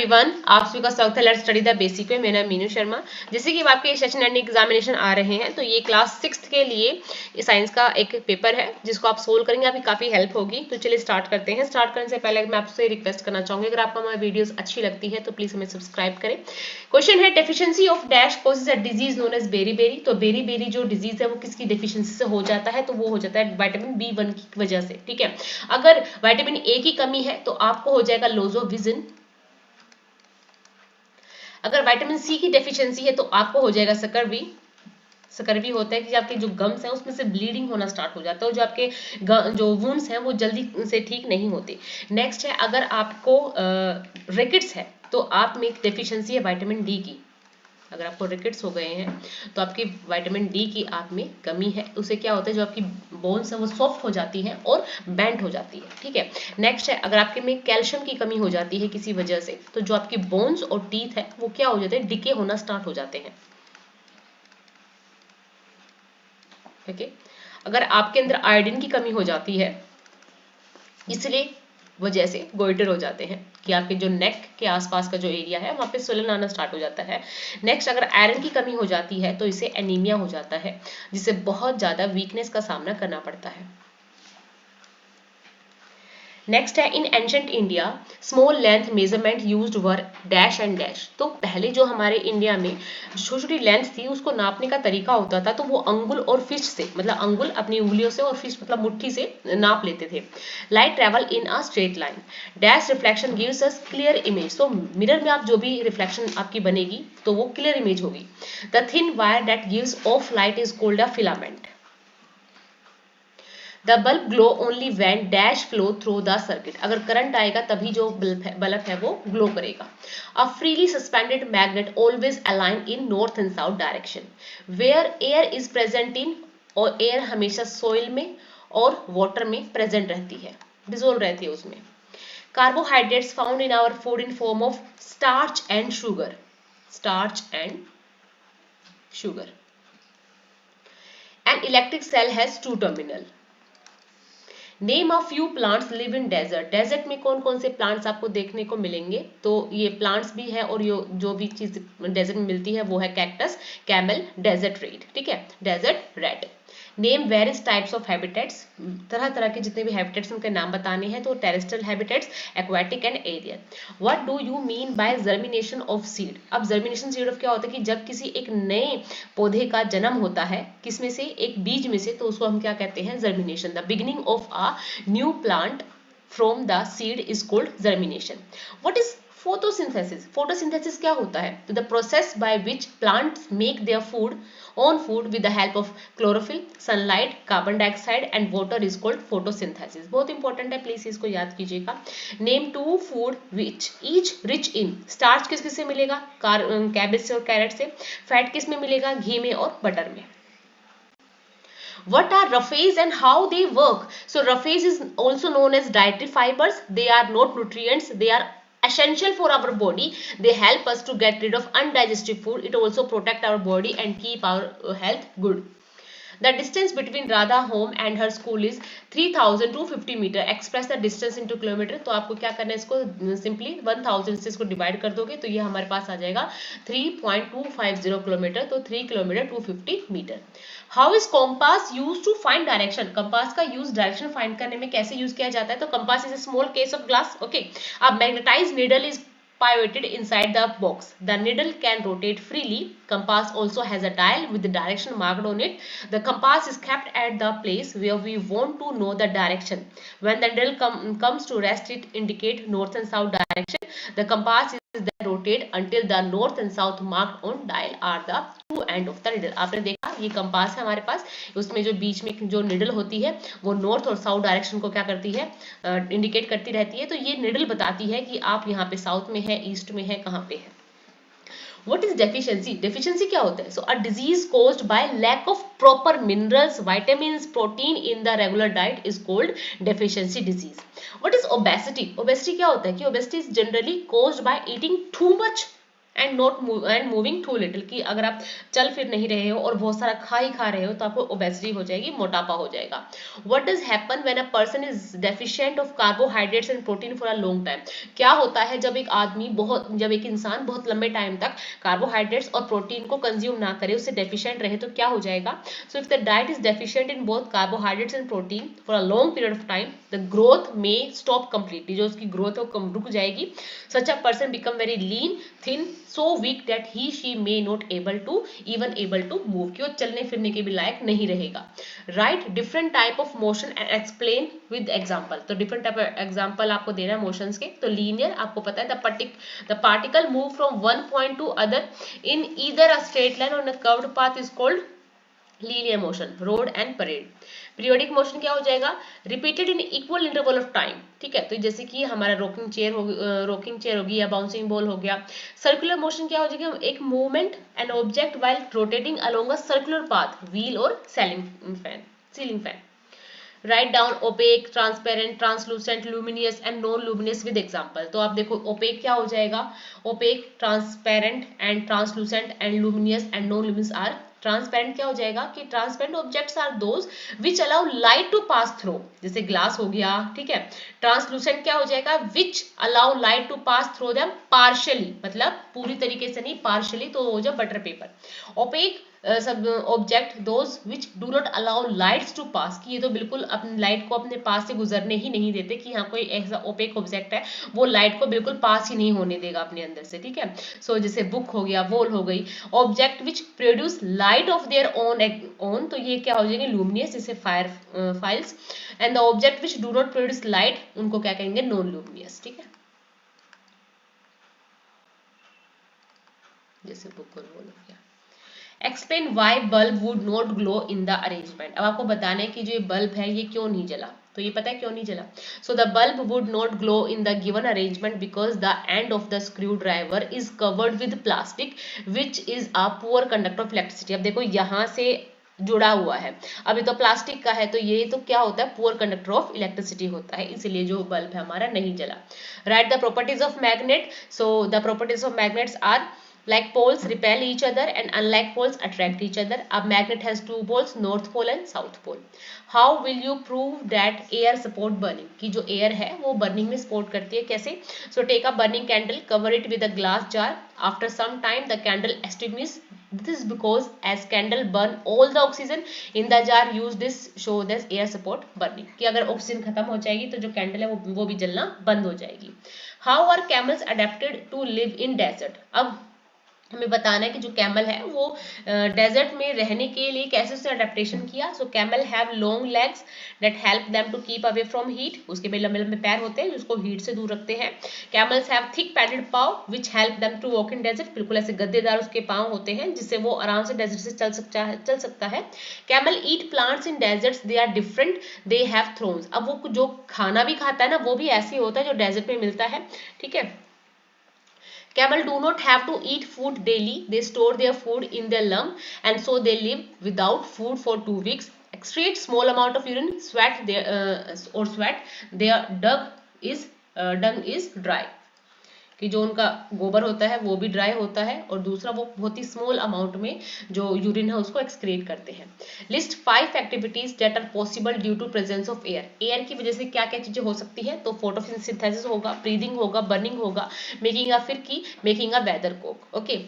Everyone, आप सभी का स्वागत है लेट्स स्टडी द बेसिक पे। मेरा नाम मीनू शर्मा। जैसे कि आपके सेशन एंड एग्जामिनेशन आ रहे हैं, तो ये क्लास 6th के लिए साइंस का एक पेपर है जिसको आप सोल्व करेंगे, आपकी काफी हेल्प होगी। तो चलिए स्टार्ट करते हैं। स्टार्ट करने से पहले मैं आपसे रिक्वेस्ट करना चाहूंगी, अगर आपको हमारी वीडियोस अच्छी लगती है तो प्लीज हमें सब्सक्राइब करें। क्वेश्चन है, deficiency of dash causes a disease known as beriberi. तो बेरी-बेरी जो डिजीज है वो किसकी डेफिशिएंसी से हो जाता है? तो वो हो जाता है विटामिन B1 की वजह से। ठीक है, अगर विटामिन A की कमी है तो आपको हो जाएगा लॉस ऑफ विजन। अगर विटामिन सी की डेफिशिएंसी है तो आपको हो जाएगा सकर्वी। सकर्वी होता है कि आपके जो गम्स हैं उसमें से ब्लीडिंग होना स्टार्ट हो जाता है, और जो आपके जो वुंड्स हैं वो जल्दी से ठीक नहीं होते। नेक्स्ट है, अगर आपको रिकेट्स है तो आप में एक डेफिशिएंसी है विटामिन डी की। अगर आपको रिकेट्स हो गए हैं तो आपकी विटामिन डी की आप में कमी है। उससे क्या होता है, जो आपकी बोन्स है वो सॉफ्ट हो जाती हैं और बेंट हो जाती है। ठीक है, नेक्स्ट है, अगर आपके में कैल्शियम की कमी हो जाती है किसी वजह से, तो जो आपकी बोन्स और टीथ है वो क्या हो जाते हैं, डिके होना स्टार्ट हो जाते हैं। ओके, अगर आपके अंदर आयोडीन की कमी हो जाती है, इसलिए वजह से गोइटर हो जाते हैं कि आपके जो नेक के आसपास का जो एरिया है वहां पे स्वेलन आना स्टार्ट हो जाता है। नेक्स्ट, अगर आयरन की कमी हो जाती है तो इसे एनीमिया हो जाता है, जिससे बहुत ज्यादा वीकनेस का सामना करना पड़ता है। नेक्स्ट है, in ancient India small length measurement used were dash and dash. तो पहले जो हमारे इंडिया में छोटी छोटी लेंथ थी उसको नापने का तरीका होता था, तो वो अंगुल और फिश से, मतलब अंगुल अपनी उंगलियों से और फिश मतलब मुट्ठी से नाप लेते थे। Light travel in a straight line, dash reflection gives us clear image. तो मिरर में आप जो भी रिफ्लेक्शन आपकी बनेगी तो वो क्लियर इमेज होगी। The thin wire that gives off light is called a filament. The bulb glow only when dash flow through the circuit. अगर करंट आएगा तभी जो बल्ब है वो ग्लो करेगा। A freely suspended magnet always align in north and south direction. Where air is present in, और air हमेशा soil में और वाटर में प्रेजेंट रहती है, डिजोल्व रहती है उसमें। Carbohydrates found in our food in form of starch and sugar. Starch and sugar. An electric cell has two terminal. Name of few plants live in desert. Desert में कौन कौन से प्लांट्स आपको देखने को मिलेंगे? तो ये प्लांट्स भी है, और ये जो भी चीज डेजर्ट में मिलती है वो है कैक्टस, कैमल, डेजर्ट रेड। ठीक है, desert red. Name various types of habitats. तरह तरह के जितने भी हैबिटेट्स उनके नाम बताने हैं, तो terrestrial habitats, aquatic and aerial. What do you mean by germination of seed? अब जर्मिनेशन सीड ऑफ क्या होता है कि जब किसी एक नए पौधे का जन्म होता है, किसमें से, एक बीज में से, तो उसको हम क्या कहते हैं, germination. The beginning of a new plant from the seed is called germination. What is photosynthesis? Photosynthesis क्या होता है? तो the process by which plants make their food own food with the help of chlorophyll, sunlight, carbon dioxide and water is called photosynthesis। बहुत important है, please इसको याद कीजिएगा। Name two food which each rich in. Starch किस किस से मिलेगा? Cabbage से और कैरेट से। फैट किस में मिलेगा? घी में और बटर में। What are roughages and how they work? So roughages is also known as dietary fibers. They are not nutrients, they are essential for our body. They help us to get rid of undigested food. It also protect our body and keep our health good. The distance between Radha home and her school is 3250 metre. Express the distance into kilometre. तो आपको क्या करना है, इसको simply 1000 से इसको divide कर दोगे तो ये हमारे पास आ जाएगा 3.250 किलोमीटर। तो 3 kilometre 250 metre. How is compass use to find direction? Compass का यूज डायरेक्शन फाइंड करने में कैसे यूज किया जाता है? तो compass is a small case of glass. Okay, a magnetised needle is pivoted inside the box. The needle can rotate freely. Compass also has a dial with the direction marked on it. The compass is kept at the place where we want to know the direction. When the needle comes to rest, it indicates north and south direction. The compass is then rotate until the north and south marked on dial are the two end of the needle. आपने देखा, ये compass है हमारे पास, उसमें जो बीच में जो needle होती है वो नॉर्थ और साउथ डायरेक्शन को क्या करती है, इंडिकेट करती रहती है। तो ये निडल बताती है कि आप यहाँ पे साउथ में है, ईस्ट में है, कहाँ पे है। What is deficiency? Deficiency क्या होता है? So a disease caused by lack of proper minerals, vitamins, protein in the regular diet is called deficiency disease. What is obesity? Obesity क्या होता है कि obesity is generally caused by eating too much and moving too little, कि अगर आप चल फिर नहीं रहे हो और बहुत सारा खा रहे हो तो आपको ओबेसिटी हो जाएगी, मोटापा हो जाएगा। What does happen when a person is deficient of carbohydrates and protein for a long time? क्या होता है जब एक इंसान बहुत लंबे टाइम तक कार्बोहाइड्रेट्स और प्रोटीन को कंज्यूम ना करे, उससे डेफिशिएंट रहे, तो क्या हो जाएगा? So if the diet is deficient in both carbohydrates and protein for a long period of time, the growth may stop completely, जो उसकी ग्रोथ है वो रुक जाएगी। Such a person become very lean, thin, so weak that he she may not able to move, कि वो चलने फिरने के भी लायक नहीं रहेगा। Right different type of motion and explain with example, तो डिफरेंट टाइप ऑफ एग्जांपल आपको देना है मोशंस के। तो लीनियर आपको पता है the particle move from one point to other in either a straight line or a curved path is called linear motion, road and parade. Periodic motion क्या हो जाएगा? Repeated in equal interval of time, ठीक है, तो जैसे कि हमारा rocking chair होगी या बाउंसिंग बॉल हो गया। सर्कुलर मोशन क्या हो जाएगा? एक movement an object while rotating along a circular path, wheel or ceiling fan. Right down opaque, transparent, translucent, luminous and non luminous with example. तो आप देखो ओपेक क्या हो जाएगा? Opaque, transparent and translucent and luminous and non luminous are. Transparent क्या हो जाएगा? कि transparent objects are those which allow light to pass through, जैसे ग्लास हो गया, ठीक है। ट्रांसलूसेंट क्या हो जाएगा? विच allow light to pass through them partially, मतलब पूरी तरीके से नहीं, पार्शियली, तो हो जाए बटर पेपर। ओपेक सब object those which do not allow lights to pass, कि ये तो बिल्कुल अपनी लाइट को अपने पास से गुजरने ही नहीं देते, कि यहाँ कोई ऐसा ओपेक ऑब्जेक्ट है वो लाइट को बिल्कुल पास ही नहीं होने देगा अपने अंदर से, ठीक है। सो जैसे बुक हो गया, वॉल हो गई। Object which produce light of their own, तो ये क्या हो जाएंगे? लुमिनियस, जैसे files. And the object which do not produce light, उनको क्या कहेंगे? नॉन लुमिनियस, ठीक है, जैसे बुक और वॉल हो गया। Explain why bulb would not glow in the arrangement. अब आपको बताना है कि जो ये बल्ब है ये क्यों नहीं जला, तो ये पता है क्यों नहीं जला? So the bulb would not glow in the given arrangement because the end of the screw driver is covered with plastic which is a poor conductor of electricity. अब देखो यहाँ से जुड़ा हुआ है, अभी तो प्लास्टिक का है, तो ये तो क्या होता है? पुअर कंडक्टर ऑफ इलेक्ट्रिसिटी होता है, इसीलिए जो बल्ब है हमारा नहीं जला। Write the properties of magnet. So the properties of magnets are like poles repel each other and unlike poles attract each other. A magnet has two poles, north pole and south pole. How will you prove that air support burning? कि जो air है वो burning में support करती है, कैसे? So take a burning candle, cover it with a glass jar. After some time the candle extinguishes. This is because as candle burn all the oxygen in the jar, use this show this air support burning, कि अगर oxygen खत्म हो जाएगी तो जो candle है वो भी जलना बंद हो जाएगी। How are camels adapted to live in desert? अब हमें बताना है कि जो कैमल है वो डेजर्ट में रहने के लिए कैसे उसने अडेप्टेशन किया। So camel have long legs that help them to keep away from heat, उसके भी लंबे लंबे पैर होते हैं जिसको हीट से दूर रखते हैं। Camels have thick padded paw which help them to walk in desert, बिल्कुल ऐसे गद्देदार उसके पाँव होते हैं जिससे वो आराम से डेजर्ट से चल सकता है। Camel eat plants in deserts, they are different, they have thorns. अब वो जो खाना भी खाता है ना वो भी ऐसे ही होता है जो डेजर्ट में मिलता है, ठीक है। Camel do not have to eat food daily. They store their food in their lung and so they live without food for 2 weeks. Excrete small amount of urine, sweat. Their dung is dry. कि जो उनका गोबर होता है वो भी dry होता है और दूसरा वो बहुत ही स्मॉल अमाउंट में जो यूरिन है उसको एक्सक्रीट करते हैं। List 5 activities that are possible due to presence of air. Air की वजह से क्या क्या चीजें हो सकती है? तो फोटोसिंथेसिस होगा, ब्रीदिंग होगा, बर्निंग होगा, making a firki, making a weather cock. Okay,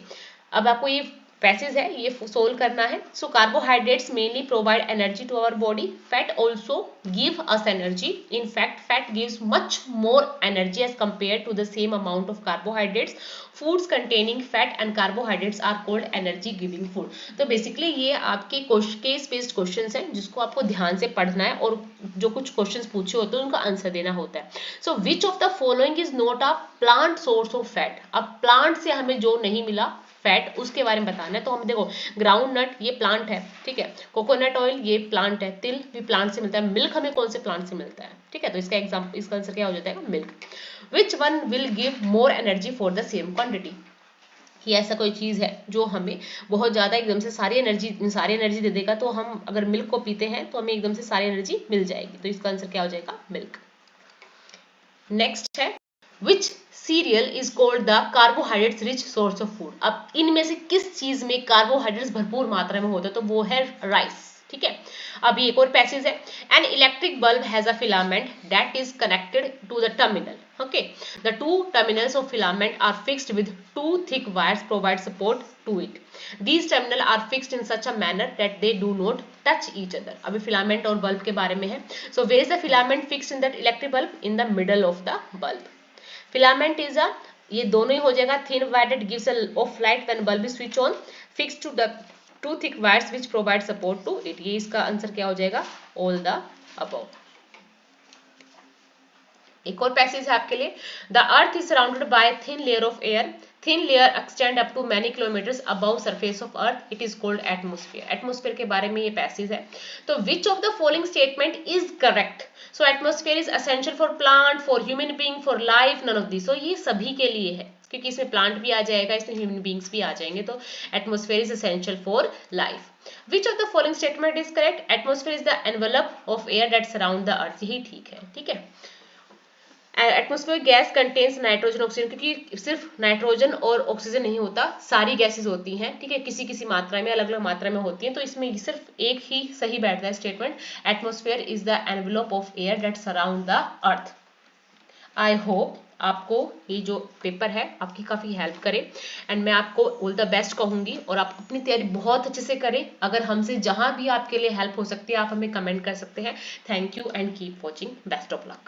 अब आपको ये पैसेज है ये सोल्व करना है। So carbohydrates mainly provide energy to our body, fat also give us energy. In fact fat gives much more energy as compare to the same amount of carbohydrates. Foods containing fat and carbohydrates are called energy giving food. तो basically ये आपके case based questions हैं जिसको आपको ध्यान से पढ़ना है और जो कुछ क्वेश्चंस पूछे होते हैं उनका आंसर देना होता है। So which of the following is not a plant source of fat. अब प्लांट से हमें जो नहीं मिला फैट उसके बारे में बताना है। तो हम देखो ग्राउंड नट ये प्लांट है, ठीक है, कोकोनट ऑयल ये प्लांट है, तिल भी प्लांट से मिलता है, मिल्क हमें कौन से प्लांट से मिलता है, ठीक है। तो इसका आंसर क्या हो जाता है? Milk. Which one will give more energy for the same quantity. कि ऐसा कोई चीज है जो हमें बहुत ज्यादा एकदम से सारी एनर्जी दे देगा, तो हम अगर मिल्क को पीते हैं तो हमें एकदम से सारी एनर्जी मिल जाएगी, तो इसका आंसर क्या हो जाएगा? मिल्क। नेक्स्ट है which cereal is called the carbohydrates rich source of food. अब इनमें से किस चीज में कार्बोहाइड्रेट्स भरपूर मात्रा में होते हैं, तो वो है राइस। ठीक है, अभी एक और पैसेज है, an electric bulb has a filament that is connected to the terminal. Okay, the two terminals of filament are fixed with two thick wires provide support to it. These terminals are fixed in such a manner that they do not touch each other. अभी filament और bulb के बारे में है। So where is the filament fixed in that electric bulb? In the middle of the bulb. Filament is a, ये दोनों ही हो जाएगा, thin wire that gives a off light when bulb is switch on, fixed to the two thick wires which provide support to it. ये इसका answer क्या हो जाएगा? All the above. एक और पैसेज है आपके लिए, the earth is surrounded by thin layer of air, thin layer extend up to many kilometres above surface of earth, it is called atmosphere. Atmosphere के बारे में ये पैसेज है। तो which of the following statement is correct? So atmosphere is essential for plant, for human being, for life, none of this. So ये सभी के लिए है, क्योंकि इसमें प्लांट भी आ जाएगा, इसमें ह्यूमन बींग्स भी आ जाएंगे। तो atmosphere is essential for life. Which of the following statement is correct? Atmosphere is the envelope of air that surround the earth. यही ठीक है। ठीक है, atmosphere gas contains nitrogen oxygen, क्योंकि सिर्फ नाइट्रोजन और ऑक्सीजन नहीं होता, सारी गैसेस होती हैं। ठीक है, किसी किसी मात्रा में, अलग अलग मात्रा में होती हैं। तो इसमें सिर्फ एक ही सही बैठता है statement, atmosphere is the envelope of air that surround the earth. I hope आपको ये जो पेपर है आपकी काफ़ी हेल्प करे, एंड मैं आपको ऑल द बेस्ट कहूँगी, और आप अपनी तैयारी बहुत अच्छे से करें। अगर हमसे जहाँ भी आपके लिए हेल्प हो सकती है आप हमें कमेंट कर सकते हैं। Thank you and keep watching. Best of luck.